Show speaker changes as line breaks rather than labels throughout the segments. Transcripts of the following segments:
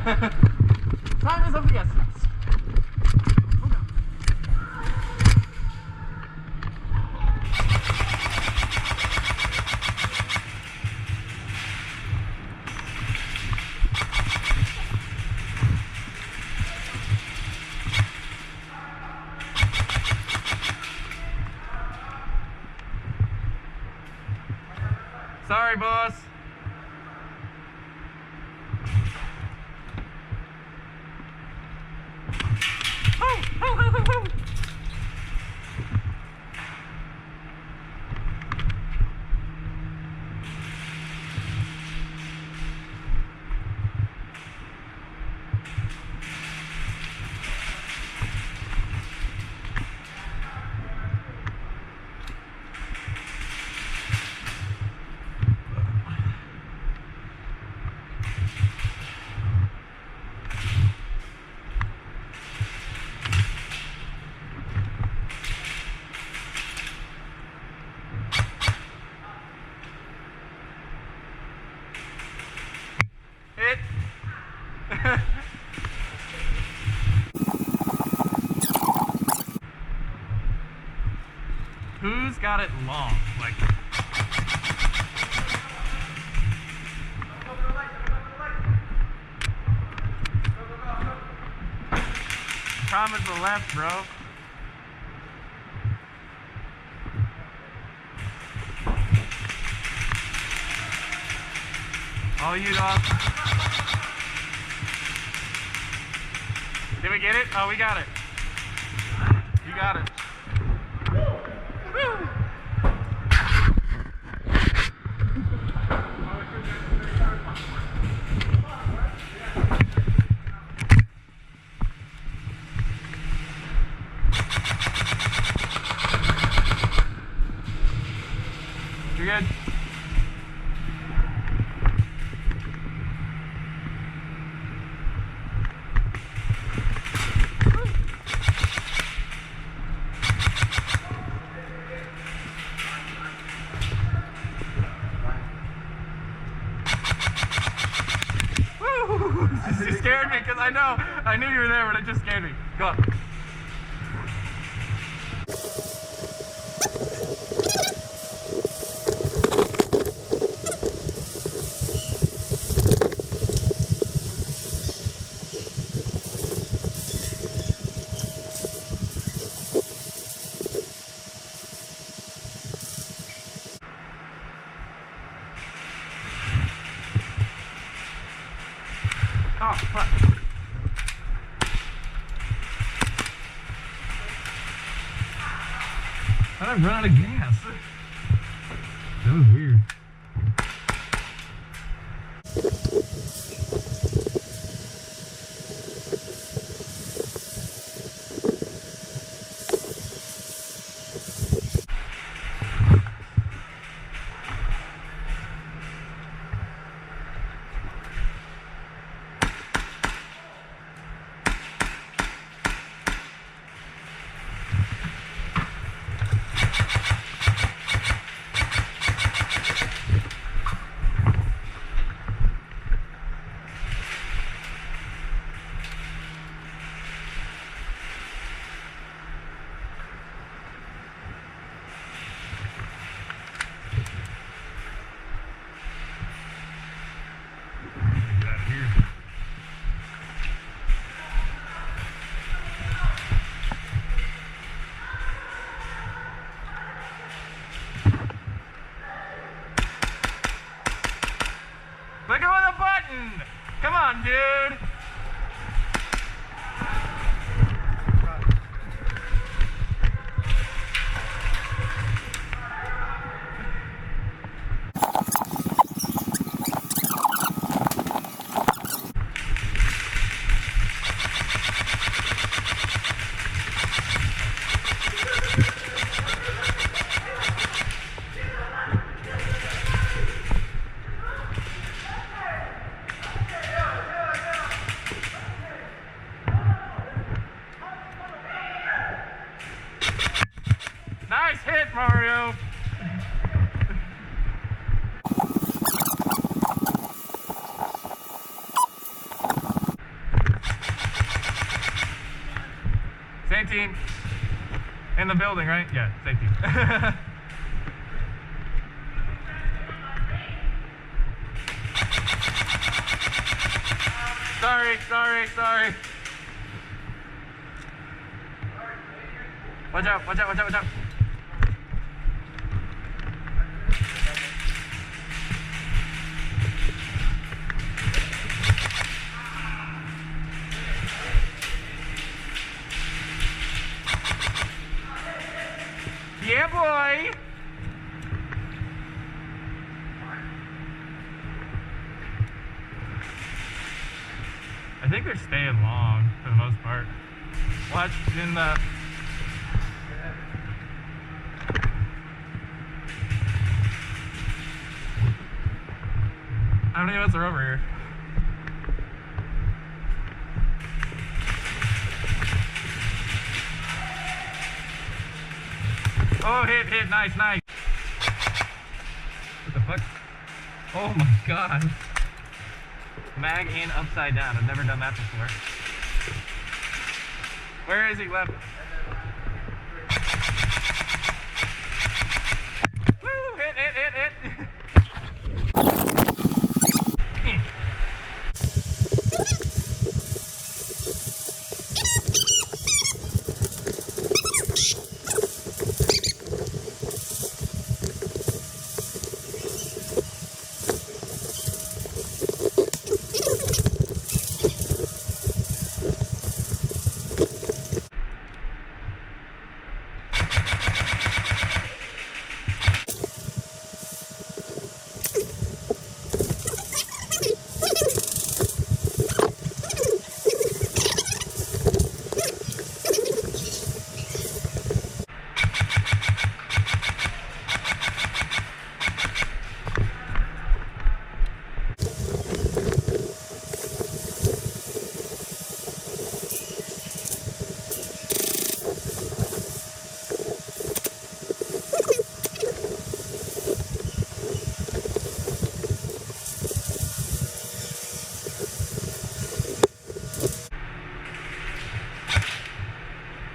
Time is of the essence. Sorry, boss. Who's got it long? Like, comment to the left, bro. All you dog. Did we get it? Oh, we got it. You got it. Woo! You're good. You scared me because I knew you were there, but it just scared me. Go on. Oh, fuck. How'd I run out of gas? That was weird. Click on the button! Come on, dude! Nice hit, Mario! 19. In the building, right? Yeah, safety. Sorry. Watch out. Yeah, boy! I think they're staying long for the most part. Watch in the... How many of us are over here? Oh, hit, nice. What the fuck? Oh my god. Mag in upside down. I've never done that before. Where is he left? Woo! Hit.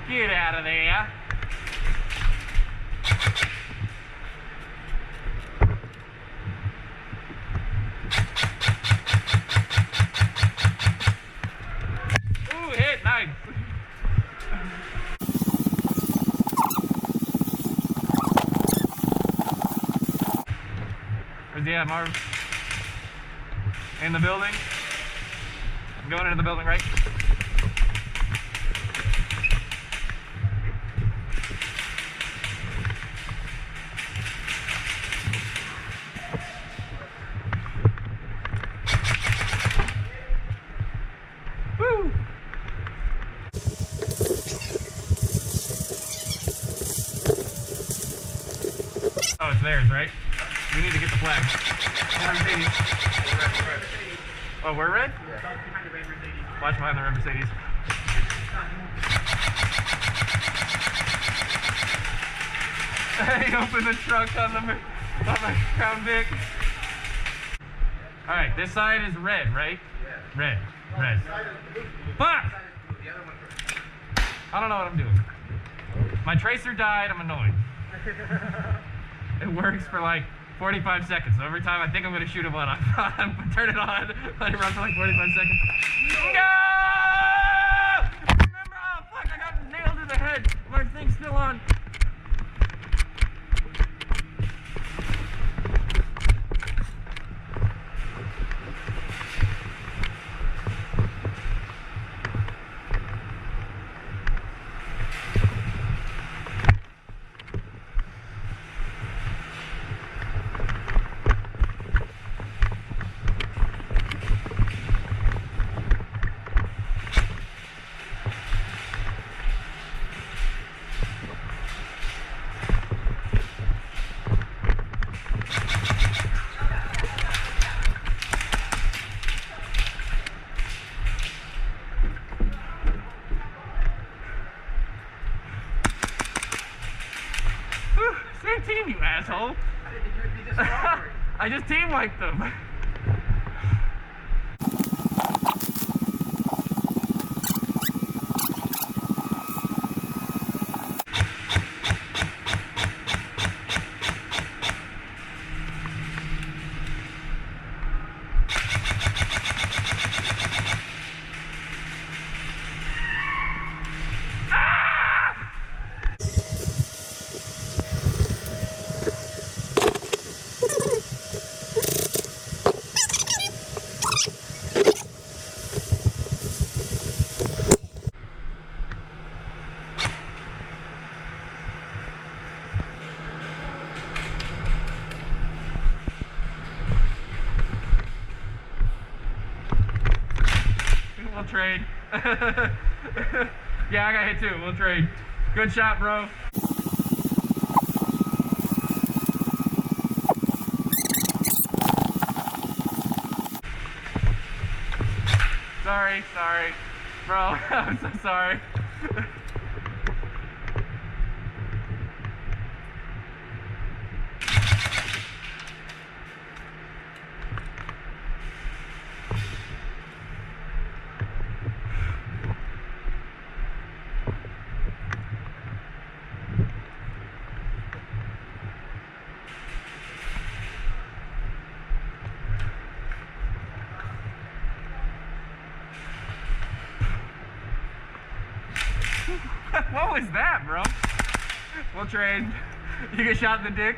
Get out of there. Ooh, hit, nice. Where's he at, Marv? In the building? I'm going into the building, right? Oh, it's theirs, right? We need to get the flag. Oh, we're red? Yeah. Watch behind the red Mercedes. He opened the trunk on the Crown Vic. Alright, this side is red, right? Yeah. Red. Fuck! I don't know what I'm doing. My tracer died, I'm annoyed. It works for like 45 seconds. So every time I think I'm going to shoot a one, I turn it on, let it run for like 45 seconds. No! Remember, oh fuck, I got nailed in the head. My thing's still on. Same team, you asshole. I didn't think you would be this awkward. I just team wiped them. trade. Yeah, I got hit too. We'll trade. Good shot, bro. Sorry. Bro, I'm so sorry. What was that, bro? We'll trade. You get shot in the dick?